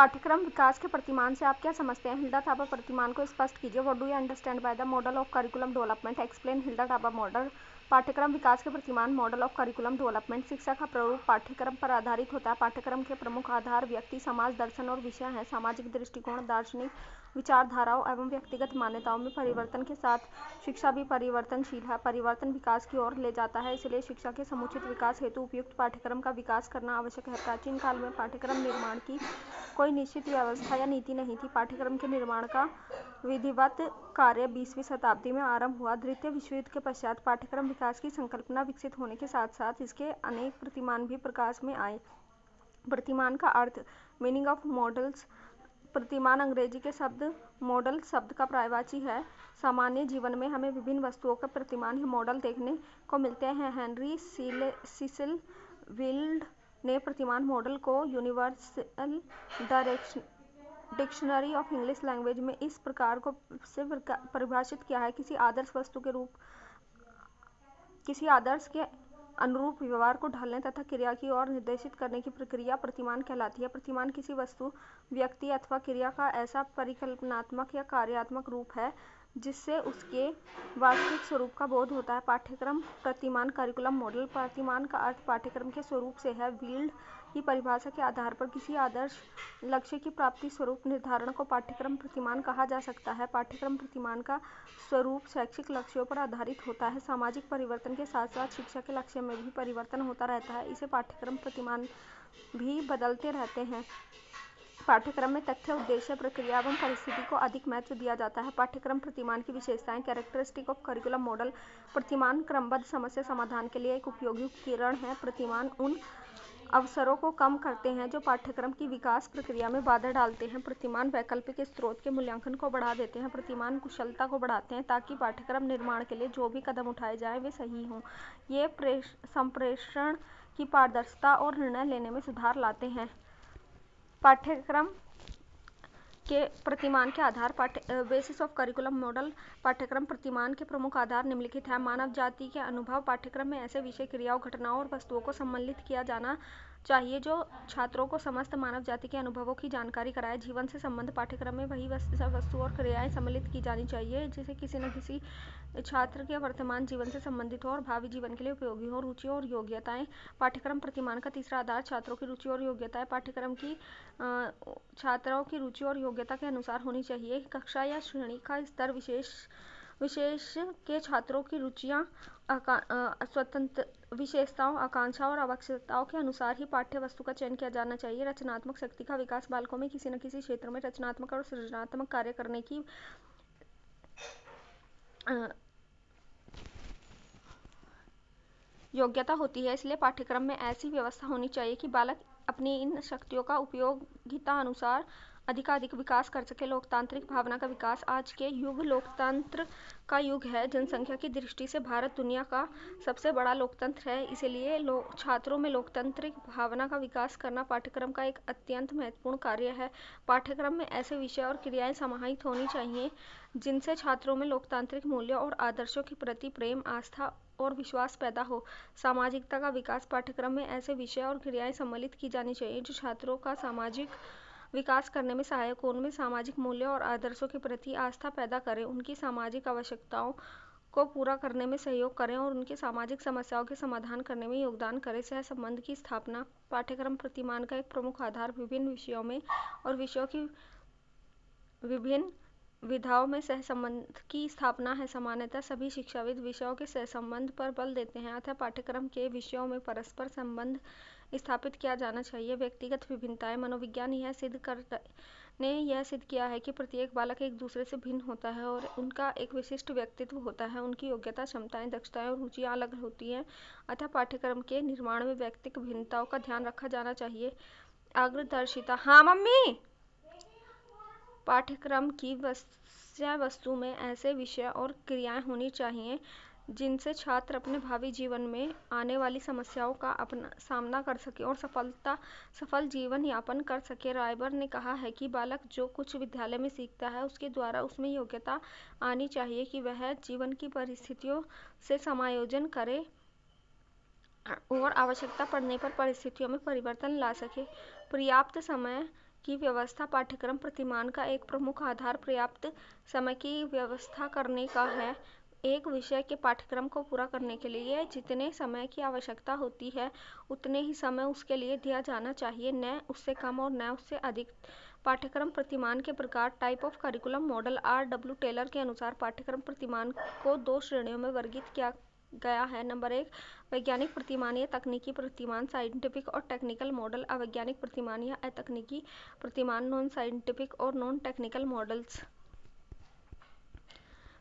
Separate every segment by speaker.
Speaker 1: पाठ्यक्रम विकास के प्रतिमान से आप क्या समझते हैं? हिल्डा थापर प्रतिमान को स्पष्ट कीजिए। What do you understand by the model of curriculum development? Explain Hilda Thapar model. पाठ्यक्रम विकास के प्रतिमान मॉडल ऑफ करिकुलम डेवलपमेंट शिक्षा का प्रारूप पाठ्यक्रम पर आधारित होता है। पाठ्यक्रम के प्रमुख आधार व्यक्ति, समाज, दर्शन और विषय हैं। सामाजिक दृष्टिकोण, दार्शनिक विचारधाराओं एवं व्यक्तिगत मान्यताओं में परिवर्तन के साथ शिक्षा भी परिवर्तनशील है। परिवर्तन विकास की ओर ले जाता है, इसलिए शिक्षा के समुचित विकास हेतु उपयुक्त पाठ्यक्रम का विकास करना आवश्यक है। प्राचीन काल में पाठ्यक्रम निर्माण की कोई निश्चित व्यवस्था या नीति नहीं थी। पाठ्यक्रम के निर्माण का विधिवत कार्य 20वीं शताब्दी में आरंभ हुआ। द्वितीय विश्व युद्ध के पश्चात पाठ्यक्रम विकास की संकल्पना विकसित होने के साथ साथ इसके अनेक प्रतिमान भी प्रकाश में आए। प्रतिमान का अर्थ, मीनिंग ऑफ मॉडल्स। प्रतिमान अंग्रेजी के शब्द मॉडल शब्द का पर्यायवाची है। सामान्य जीवन में हमें विभिन्न वस्तुओं के प्रतिमान या मॉडल देखने को मिलते हैं। हेनरी सिसिल विल्ड ने प्रतिमान मॉडल को universal dictionary of English language में इस प्रकार को से परिभाषित किया है: किसी आदर्श वस्तु के रूप किसी आदर्श के अनुरूप व्यवहार को ढालने तथा क्रिया की ओर निर्देशित करने की प्रक्रिया प्रतिमान कहलाती है। प्रतिमान किसी वस्तु, व्यक्ति अथवा क्रिया का ऐसा परिकल्पनात्मक या कार्यात्मक रूप है जिससे उसके वास्तविक स्वरूप का बोध होता है। पाठ्यक्रम प्रतिमान करिकुलम मॉडल। प्रतिमान का अर्थ पाठ्यक्रम के स्वरूप से है। विल्ड की परिभाषा के आधार पर किसी आदर्श लक्ष्य की प्राप्ति स्वरूप निर्धारण को पाठ्यक्रम प्रतिमान कहा जा सकता है। पाठ्यक्रम प्रतिमान का स्वरूप शैक्षिक लक्ष्यों पर आधारित होता है। सामाजिक परिवर्तन के साथ साथ शिक्षा के लक्ष्य में भी परिवर्तन होता रहता है, इसे पाठ्यक्रम प्रतिमान भी बदलते रहते हैं। पाठ्यक्रम में तथ्य, उद्देश्य, प्रक्रिया एवं परिस्थिति को अधिक महत्व दिया जाता है। पाठ्यक्रम प्रतिमान की विशेषताएं। Characteristic of curriculum model. प्रतिमान क्रमबद्ध समस्या समाधान के लिए एक उपयोगी उपकरण है। प्रतिमान उन अवसरों को कम करते हैं जो पाठ्यक्रम की विकास प्रक्रिया में बाधा डालते हैं। प्रतिमान वैकल्पिक स्रोत के मूल्यांकन को बढ़ा देते हैं। प्रतिमान कुशलता को बढ़ाते हैं ताकि पाठ्यक्रम निर्माण के लिए जो भी कदम उठाए जाएं वे सही हों। ये संप्रेषण की पारदर्शिता और निर्णय लेने में सुधार लाते हैं। पाठ्यक्रम के प्रतिमान के आधार। Basis of curriculum model. पाठ्यक्रम प्रतिमान के प्रमुख आधार निम्नलिखित हैं: मानव जाति के अनुभव। पाठ्यक्रम में ऐसे विषय, क्रियाओं, घटनाओं और वस्तुओं को सम्मिलित किया जाना चाहिए जो छात्रों को समस्त मानव जाति के अनुभवों की जानकारी कराए। जीवन से संबंध। पाठ्यक्रम में वही वस्तु और क्रियाएं सम्मिलित की जानी चाहिए जिसे किसी न किसी छात्र के वर्तमान जीवन से संबंधित हो और भावी जीवन के लिए उपयोगी हो। रुचि और योग्यताएं। पाठ्यक्रम प्रतिमान का तीसरा आधार छात्रों की रुचि और योग्यताएं। पाठ्यक्रम की छात्रों की रुचि और योग्यता के अनुसार होनी चाहिए। कक्षा या श्रेणी का स्तर विशेष के छात्रों की रुचियां, स्वतंत्र विशेषताओं, आकांक्षाओं और आवश्यकताओं के अनुसार ही पाठ्य वस्तु का चयन किया जाना चाहिए। रचनात्मक शक्ति का विकास। बालकों में किसी न किसी क्षेत्र में रचनात्मक और सृजनात्मक कार्य करने की योग्यता होती है, इसलिए पाठ्यक्रम में ऐसी व्यवस्था होनी चाहिए कि बालक अपनी इन शक्तियों का उपयोगिता अनुसार अधिकाधिक विकास कर सके। लोकतांत्रिक भावना का विकास। आज के युग लोकतंत्र का युग है। जनसंख्या की दृष्टि से भारत दुनिया का सबसे बड़ा लोकतंत्र है, इसलिए छात्रों में लोकतांत्रिक भावना का विकास करना पाठ्यक्रम का एक अत्यंत महत्वपूर्ण कार्य है। पाठ्यक्रम में ऐसे विषय और क्रियाएं समाहित होनी चाहिए जिनसे छात्रों में लोकतांत्रिक मूल्यों और आदर्शों के प्रति प्रेम, आस्था और विश्वास पैदा हो। सामाजिकता का विकास। पाठ्यक्रम में ऐसे विषय और क्रियाएं सम्मिलित की जानी चाहिए जो छात्रों का सामाजिक विकास करने में सहायक हो, उनमें सामाजिक मूल्यों और आदर्शों के प्रति आस्था पैदा करें, उनकी सामाजिक आवश्यकताओं को पूरा करने में सहयोग करें और उनकी सामाजिक समस्याओं के समाधान करने में योगदान करें। सहसंबंध की स्थापना। पाठ्यक्रम प्रतिमान का एक प्रमुख आधार विभिन्न विषयों में और विषयों की विभिन्न विधाओं में सहसंबंध की स्थापना है। सामान्यतः सभी शिक्षाविद विषयों के सहसंबंध पर बल देते हैं, अतः पाठ्यक्रम के विषयों में परस्पर संबंध स्थापित किया जाना चाहिए। व्यक्तिगत विभिन्नताएं। मनोविज्ञान ने यह सिद्ध किया है कि प्रत्येक बालक एक दूसरे से भिन्न होता है और उनका एक विशिष्ट व्यक्तित्व होता है। उनकी योग्यता, क्षमताएं, दक्षताएं और रुचियां अलग होती हैं, अतः पाठ्यक्रम के निर्माण में व्यक्तिगत भिन्नताओं का ध्यान रखा जाना चाहिए। अग्रदर्शिता। हाँ मम्मी। पाठ्यक्रम की विषय वस्तु में ऐसे विषय और क्रियाएं होनी चाहिए जिनसे छात्र अपने भावी जीवन में आने वाली समस्याओं का अपना सामना कर सके और सफल जीवन यापन कर सके। रायबर ने कहा है कि बालक जो कुछ विद्यालय में सीखता है उसके द्वारा उसमें योग्यता आनी चाहिए कि वह जीवन की परिस्थितियों से समायोजन करे और आवश्यकता पड़ने पर परिस्थितियों में परिवर्तन ला सके। पर्याप्त समय की व्यवस्था पाठ्यक्रम प्रतिमान का एक प्रमुख आधार पर्याप्त समय की व्यवस्था करने का है। एक विषय के पाठ्यक्रम को पूरा करने के लिए जितने समय की आवश्यकता होती है उतने ही समय उसके लिए दिया जाना चाहिए, न उससे कम और न उससे अधिक। पाठ्यक्रम प्रतिमान के प्रकार। Type of curriculum model. R.W. Taylor के अनुसार पाठ्यक्रम प्रतिमान को 2 श्रेणियों में वर्गीकृत किया गया है। नंबर 1, वैज्ञानिक प्रतिमान या तकनीकी प्रतिमान साइंटिफिक और टेक्निकल मॉडल। अवैज्ञानिक प्रतिमान या अतकनीकी प्रतिमान नॉन साइंटिफिक और नॉन टेक्निकल मॉडल्स।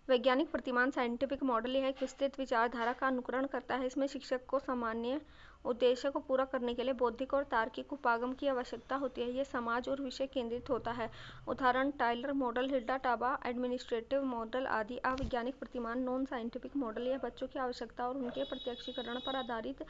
Speaker 1: वैज्ञानिक प्रतिमान साइंटिफिक मॉडल यह एक विस्तृत विचारधारा का अनुकरण करता है। इसमें शिक्षक को सामान्य उद्देश्य को पूरा करने के लिए बौद्धिक और तार्किक उपागम की आवश्यकता होती है। यह समाज और विषय केंद्रित होता है। उदाहरण Tyler model, Hilda Taba administrative model आदि। अवैज्ञानिक प्रतिमान नॉन साइंटिफिक मॉडल यह बच्चों की आवश्यकता और उनके प्रत्यक्षीकरण पर आधारित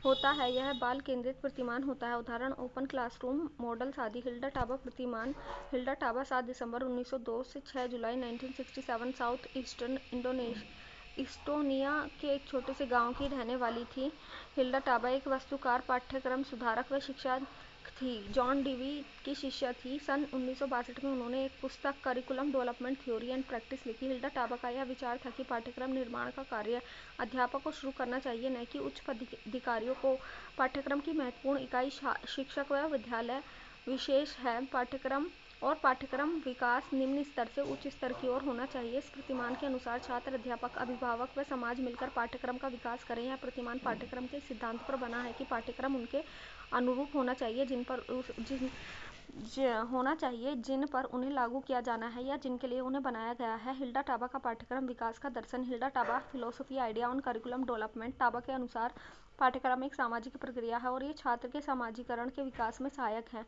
Speaker 1: होता है। यह बाल केंद्रित प्रतिमान होता है। उदाहरण ओपन क्लासरूम मॉडल्स आदि। हिल्डा टाबा प्रतिमान। हिल्डा टाबा 7 दिसंबर 1902 से 6 जुलाई 1967 साउथ ईस्टर्न इस्टोनिया के एक छोटे से गांव की रहने वाली थी। हिल्डा टाबा एक वास्तुकार, पाठ्यक्रम सुधारक व शिक्षक थी। जॉन डीवी की शिष्या थी। सन 1962 में उन्होंने एक पुस्तक curriculum development theory and practice लिखी। हिल्डा टाबा का यह विचार था कि पाठ्यक्रम निर्माण का कार्य अध्यापक को शुरू करना चाहिए, न कि उच्च पदाधिकारियों को। पाठ्यक्रम की महत्वपूर्ण इकाई शिक्षक व विद्यालय विशेष है। पाठ्यक्रम विकास निम्न स्तर से उच्च स्तर की ओर होना चाहिए। इस प्रतिमान के अनुसार छात्र, अध्यापक, अभिभावक व समाज मिलकर पाठ्यक्रम का विकास करें। यह प्रतिमान पाठ्यक्रम के सिद्धांत पर बना है कि पाठ्यक्रम उनके अनुरूप होना चाहिए जिन पर उन्हें लागू किया जाना है या जिनके लिए उन्हें बनाया गया है। हिल्डा टाबा का पाठ्यक्रम विकास का दर्शन। Hilda Taba philosophy idea on curriculum development. Taba के अनुसार पाठ्यक्रम एक सामाजिक प्रक्रिया है और ये छात्र के समाजीकरण के विकास में सहायक है।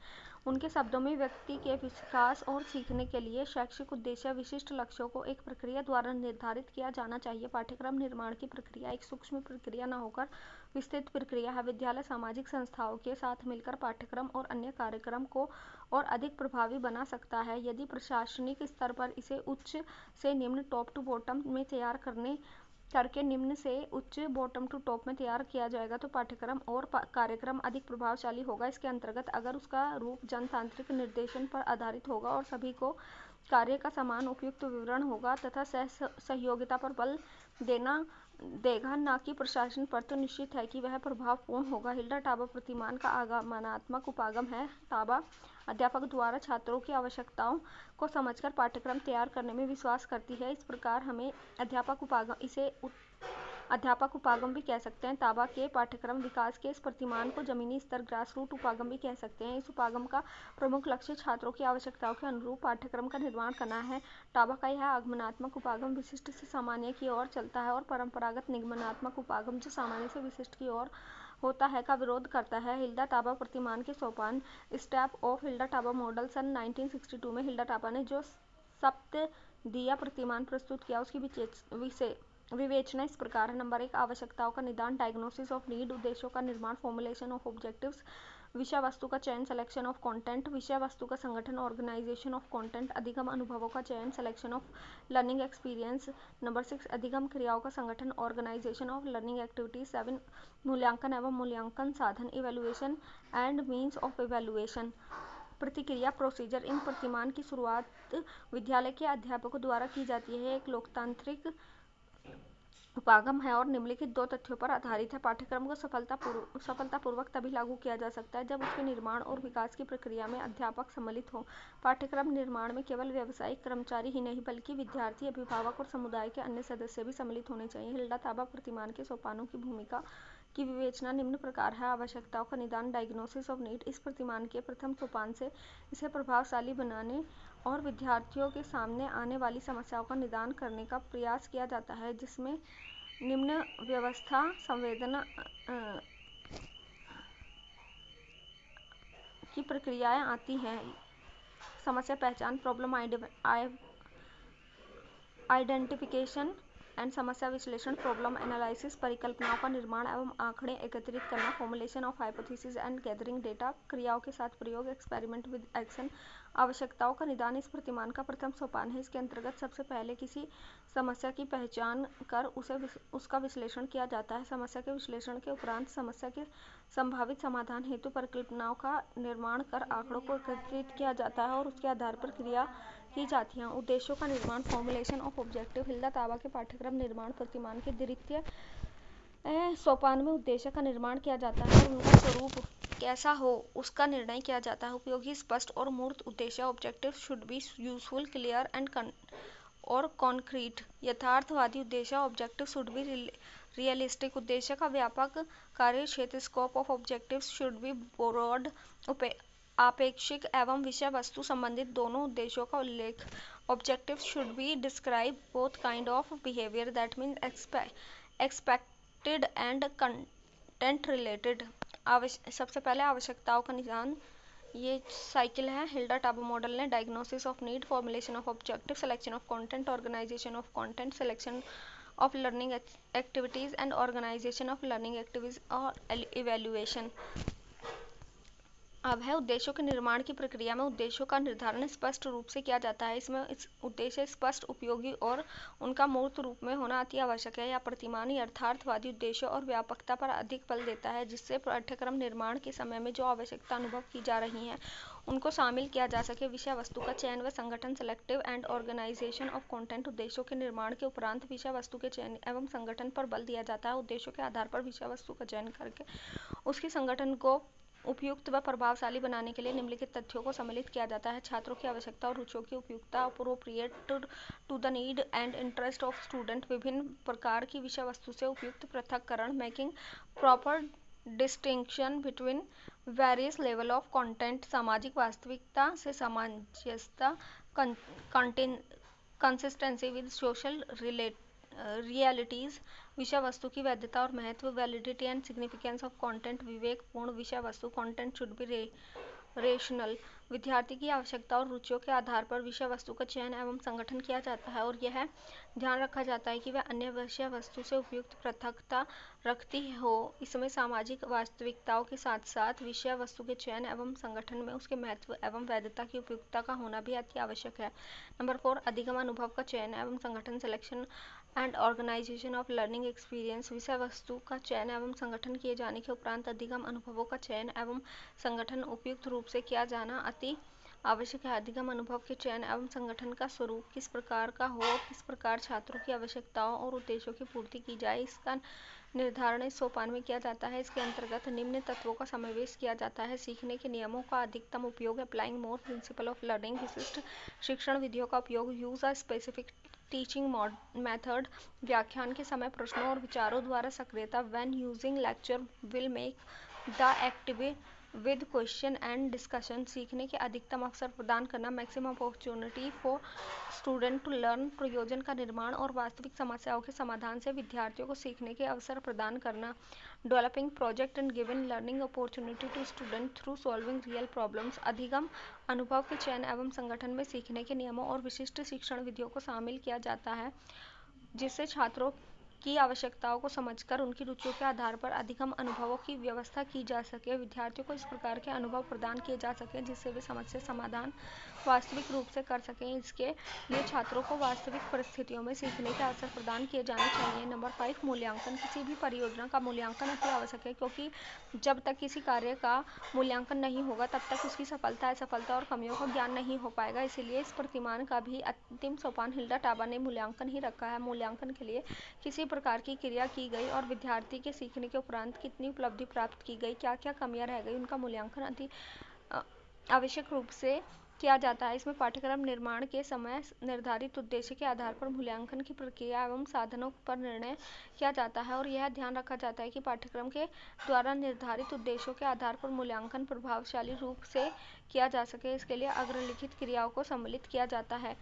Speaker 1: उनके शब्दों में, व्यक्ति के विकास और सीखने के लिए शैक्षिक उद्देश्य विशिष्ट लक्ष्यों को एक प्रक्रिया द्वारा निर्धारित किया जाना चाहिए। पाठ्यक्रम निर्माण की प्रक्रिया एक सूक्ष्म प्रक्रिया न होकर विस्तृत प्रक्रिया है। विद्यालय सामाजिक संस्थाओं के साथ मिलकर पाठ्यक्रम और अन्य कार्यक्रम को और अधिक प्रभावी बना सकता है। यदि प्रशासनिक स्तर पर इसे उच्च से निम्न टॉप टू बॉटम में तैयार करके निम्न से उच्च बॉटम टू टॉप में तैयार किया जाएगा तो पाठ्यक्रम और कार्यक्रम अधिक प्रभावशाली होगा। इसके अंतर्गत अगर उसका रूप जनतांत्रिक निर्देशन पर आधारित होगा और सभी को कार्य का समान उपयुक्त विवरण होगा तथा सहयोगिता पर बल देगा, न कि प्रशासन पर, तो निश्चित है कि वह प्रभावपूर्ण होगा। हिल्डा टाबा प्रतिमान का आगमनात्मक उपागम है। टाबा अध्यापक द्वारा छात्रों की आवश्यकताओं को समझकर पाठ्यक्रम तैयार करने में विश्वास करती है। इस प्रकार हमें अध्यापक उपागम भी कह सकते हैं। टाबा के पाठ्यक्रम विकास के इस प्रतिमान को जमीनी स्तर ग्रास रूट उपागम भी कह सकते हैं। इस उपागम का प्रमुख लक्ष्य छात्रों की आवश्यकताओं के अनुरूप पाठ्यक्रम का निर्माण करना है। टाबा का यह आगमनात्मक उपागम विशिष्ट से सामान्य की ओर चलता है और परंपरागत निगमनात्मक उपागम जो सामान्य से विशिष्ट की ओर होता है का विरोध करता है। हिल्डा टाबा प्रतिमान के सोपान। Step of Hilda Taba model. सन 1962 में हिल्डा टाबा ने जो सप्तदिया प्रतिमान प्रस्तुत किया उसकी विवेचना इस प्रकार है। नंबर 1, आवश्यकताओं का निदान, डायग्नोसिस ऑफ नीड। उद्देश्यों का निर्माण, फॉर्मुलेशन ऑफ ऑब्जेक्टिव्स। विषय वस्तु का चयन, सिलेक्शन ऑफ कंटेंट। विषय वस्तु का संगठन, ऑर्गेनाइजेशन ऑफ कंटेंट। अधिगम अनुभवों का चयन, selection of learning experience. Number 6, अधिगम क्रियाओं का संगठन, ऑर्गेनाइजेशन ऑफ लर्निंग एक्टिविटीज। 7, मूल्यांकन एवं मूल्यांकन साधन, evaluation and means of evaluation. प्रतिक्रिया, प्रोसीजर। इन प्रतिमान की शुरुआत विद्यालय के अध्यापकों द्वारा की जाती है। एक लोकतांत्रिक उपागम है और निम्नलिखित 2 तथ्यों पर आधारित है। पाठ्यक्रम को सफलतापूर्वक तभी लागू किया जा सकता है जब उसके निर्माण और विकास की प्रक्रिया में अध्यापक सम्मिलित हो। पाठ्यक्रम निर्माण में केवल व्यावसायिक कर्मचारी ही नहीं बल्कि विद्यार्थी, अभिभावक और समुदाय के अन्य सदस्य भी सम्मिलित होने चाहिए। हिल्डा टाबा प्रतिमान के सोपानों की भूमिका की विवेचना निम्न प्रकार है। आवश्यकताओं का निदान, डायग्नोसिस ऑफ नीड। इस प्रतिमान के प्रथम सोपान से इसे प्रभावशाली बनाने और विद्यार्थियों के सामने आने वाली समस्याओं का निदान करने का प्रयास किया जाता है, जिसमें निम्न व्यवस्था संवेदना की प्रक्रियाएं आती हैं। समस्या पहचान, प्रॉब्लम आइडेंटिफिकेशन, एंड समस्या विश्लेषण, प्रॉब्लम एनालिसिस, परिकल्पनाओं का निर्माण एवं आंकड़े एकत्रित करना, formulation of hypothesis and gathering data, क्रियाओं के साथ प्रयोग, एक्सपेरिमेंट विद एक्शन, आवश्यकताओं का निदान इस प्रतिमान का प्रथम सोपान है। इसके अंतर्गत सबसे पहले किसी समस्या की पहचान कर उसका विश्लेषण किया जाता है। समस्या के विश्लेषण के उपरांत समस्या के संभावित समाधान हेतु परिकल्पनाओं का निर्माण कर आंकड़ों को एकत्रित किया जाता है और उसके आधार पर क्रिया की जाती है। उद्देश्यों का निर्माण, फॉर्मुलेशन ऑफ ऑब्जेक्टिव। हिल्डा ताबा के पाठ्यक्रम निर्माण प्रतिमान के द्वितीय सोपान में उद्देश्य का निर्माण किया जाता है और उनका स्वरूप कैसा हो उसका निर्णय किया जाता है। उपयोगी, स्पष्ट और मूर्त उद्देश्य। Objective should be useful, clear and और कॉन्क्रीट। यथार्थवादी उद्देश्य। Objective should be realistic. उद्देश्य का व्यापक कार्य क्षेत्र। Scope of objectives should be broad. आपेक्षिक एवं विषय वस्तु संबंधित दोनों उद्देश्यों का उल्लेख। Objective should be describe both kind of behaviour, that means expected and content related. सबसे पहले आवश्यकताओं का निदान, ये साइकिल है। हिल्डा ताबा मॉडल ने diagnosis of need, formulation of objective, selection of content, organisation of content, selection of learning activities and organisation of learning activities और evaluation. अब है उद्देश्यों के निर्माण की प्रक्रिया में उद्देश्यों का निर्धारण स्पष्ट रूप से किया जाता है। इसमें उद्देश्य स्पष्ट, उपयोगी और उनका मूर्त रूप में होना अति आवश्यक है। यह प्रतिमान यथार्थवादी उद्देश्यों और व्यापकता पर अधिक बल देता है, जिससे पाठ्यक्रम निर्माण के समय में जो आवश्यकता अनुभव की जा रही है उनको शामिल किया जा सके। विषय वस्तु का चयन व संगठन, selective and organisation of content. उद्देश्यों के निर्माण के उपरांत विषय वस्तु के चयन एवं संगठन पर बल दिया जाता है। उद्देश्यों के आधार पर विषय वस्तु का चयन करके उसकी संगठन को उपयुक्त व प्रभावशाली बनाने के लिए निम्नलिखित तथ्यों को सम्मिलित किया जाता है। छात्रों की आवश्यकता और रुचियों की उपयुक्तता, appropriate to the need and interest of student. विभिन्न प्रकार की विषय वस्तु से उपयुक्त पृथक्करण, making proper distinction between various level of content. सामाजिक वास्तविकता से सामंजस्यता, कंसिस्टेंसी विद सोशल रियलिटीज। विषय वस्तु की वैधता और महत्व, validity and significance of content. विवेकपूर्ण विषय वस्तु, कंटेंट शुड बी रेशनल। विद्यार्थी की आवश्यकता और रुचियों के आधार पर विषय वस्तु का चयन एवं संगठन किया जाता है और यह ध्यान रखा जाता है कि वह अन्य विषय वस्तु से उपयुक्त पृथकता रखती हो। इसमें सामाजिक वास्तविकताओं के साथ साथ विषय वस्तु के चयन एवं संगठन में उसके महत्व एवं वैधता की उपयुक्तता का होना भी अति आवश्यक है। नंबर 4, अधिगम अनुभव का चयन एवं संगठन, selection and organisation of learning experience. विषय वस्तु का चयन एवं संगठन किए जाने के उपरांत अधिगम अनुभवों का चयन एवं संगठन उपयुक्त रूप से किया जाना अति आवश्यक है। अधिगम अनुभव के चयन एवं संगठन का स्वरूप किस प्रकार का हो, किस प्रकार छात्रों की आवश्यकताओं और उद्देश्यों की पूर्ति की जाए, इसका निर्धारण इस सोपान में किया जाता है। इसके अंतर्गत निम्न तत्वों का समावेश किया जाता है। सीखने के नियमों का अधिकतम उपयोग, applying more principle of learning. विशिष्ट शिक्षण विधियों का उपयोग, use a specific teaching method. व्याख्यान के समय प्रश्नों और विचारों द्वारा सक्रियता, when using lecture will make the active with question and discussion. सीखने के अधिकतम अवसर प्रदान करना, maximum opportunity for student to learn. प्रयोजन का निर्माण और वास्तविक समस्याओं के समाधान से विद्यार्थियों को सीखने के अवसर प्रदान करना। Developing project and giving learning opportunity to student through solving real problems. अधिगम अनुभव के चयन एवं संगठन में सीखने के नियमों और विशिष्ट शिक्षण विधियों को शामिल किया जाता है, जिससे छात्रों की आवश्यकताओं को समझकर उनकी रुचियों के आधार पर अधिगम अनुभवों की व्यवस्था की जा सके। विद्यार्थियों को इस प्रकार के अनुभव प्रदान किए जा सकें जिससे वे समस्या समाधान वास्तविक रूप से कर सकें। इसके लिए छात्रों को वास्तविक परिस्थितियों में सीखने के अवसर प्रदान किए जाने चाहिए। नंबर 5, मूल्यांकन। किसी भी परियोजना का मूल्यांकन अति आवश्यक है, क्योंकि जब तक किसी कार्य का मूल्यांकन नहीं होगा तब तक उसकी सफलता, असफलता और कमियों का ज्ञान नहीं हो पाएगा। इसीलिए इस प्रतिमान का भी अंतिम सोपान हिल्डा ताबा ने मूल्यांकन ही रखा है। मूल्यांकन के लिए किसी प्रकार की क्रिया की गई और विद्यार्थी के सीखने के उपरांत कितनी उपलब्धि प्राप्त की गई, क्या क्या कमियां रह गई, उनका मूल्यांकन अति आवश्यक रूप से किया जाता है। इसमें पाठ्यक्रम निर्माण के समय निर्धारित उद्देश्य के आधार पर मूल्यांकन की प्रक्रिया एवं साधनों पर निर्णय किया जाता है और यह ध्यान रखा जाता है कि पाठ्यक्रम के द्वारा निर्धारित उद्देश्यों के आधार पर मूल्यांकन प्रभावशाली रूप से किया जा सके। इसके लिए अग्रलिखित क्रियाओं को सम्मिलित किया जाता है।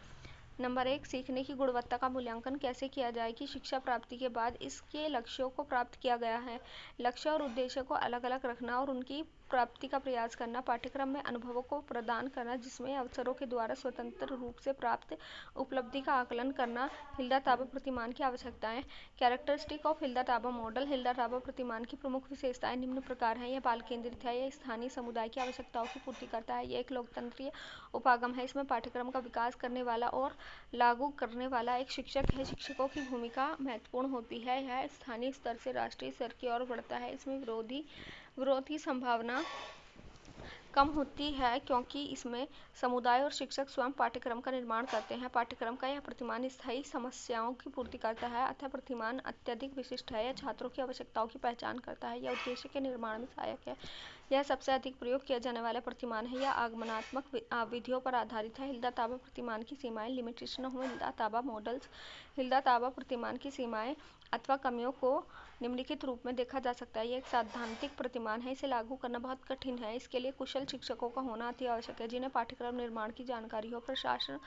Speaker 1: नंबर 1, सीखने की गुणवत्ता का मूल्यांकन कैसे किया जाए कि शिक्षा प्राप्ति के बाद इसके लक्ष्यों को प्राप्त किया गया है। लक्ष्य और उद्देश्य को अलग अलग रखना और उनकी प्राप्ति का प्रयास करना, पाठ्यक्रम में अनुभवों को प्रदान करना जिसमें अवसरों के द्वारा स्वतंत्र रूप से प्राप्त उपलब्धि का आकलन करना। हिल्दा ताबा प्रतिमान की आवश्यकताएं। Characteristic of Hilda Taba model. Hilda Taba प्रतिमान की प्रमुख विशेषताएं निम्न प्रकार हैं। यह बाल केंद्रित है, यह स्थानीय समुदाय की आवश्यकताओं की पूर्ति करता है, यह एक लोकतंत्रीय उपागम है, इसमें पाठ्यक्रम का विकास करने वाला और लागू करने वाला एक शिक्षक है, शिक्षकों की भूमिका महत्वपूर्ण होती है, यह स्थानीय स्तर से राष्ट्रीय स्तर की ओर बढ़ता है, इसमें विरोध की संभावना कम होती है क्योंकि इसमें समुदाय और शिक्षक स्वयं पाठ्यक्रम का निर्माण करते हैं। पाठ्यक्रम का यह प्रतिमान स्थायी समस्याओं की पूर्ति करता है, अतः प्रतिमान अत्यधिक विशिष्ट है, यह छात्रों की आवश्यकताओं की पहचान करता है, यह उद्देश्य के निर्माण में सहायक है, यह सबसे अधिक प्रयोग किया जाने वाला प्रतिमान है, यह आगमनात्मक विधियों पर आधारित है। हिल्दा ताबा प्रतिमान की सीमाएं। Limitation of Hilda Taba models. Hilda Taba प्रतिमान की सीमाएं अथवा कमियों को निम्नलिखित रूप में देखा जा सकता है। यह एक सैद्धांतिक प्रतिमान है, इसे लागू करना बहुत कठिन है, इसके लिए कुशल शिक्षकों का होना अति आवश्यक है जिन्हें पाठ्यक्रम निर्माण की जानकारी हो। प्रशासन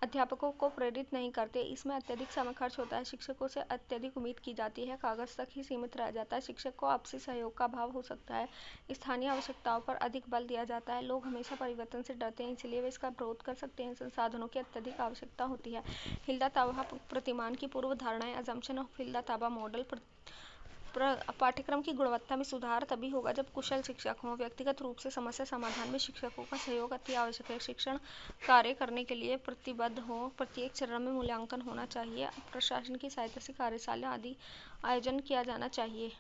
Speaker 1: अध्यापकों को प्रेरित नहीं करते, इसमें अत्यधिक समय खर्च होता है, शिक्षकों से अत्यधिक उम्मीद की जाती है, कागज तक ही सीमित रह जाता है, शिक्षक को आपसी सहयोग का अभाव हो सकता है, स्थानीय आवश्यकताओं पर अधिक बल दिया जाता है, लोग हमेशा परिवर्तन से डरते हैं इसलिए वे इसका विरोध कर सकते हैं, संसाधनों की अत्यधिक आवश्यकता होती है। हिल्दा ताबा प्रतिमान की पूर्व धारणाएं। Assumption of Hilda Taba model. पाठ्यक्रम की गुणवत्ता में सुधार तभी होगा जब कुशल शिक्षक हों। व्यक्तिगत रूप से समस्या समाधान में शिक्षकों का सहयोग अति आवश्यक है, शिक्षण कार्य करने के लिए प्रतिबद्ध हो, प्रत्येक चरण में मूल्यांकन होना चाहिए, प्रशासन की सहायता से कार्यशाला आदि आयोजन किया जाना चाहिए।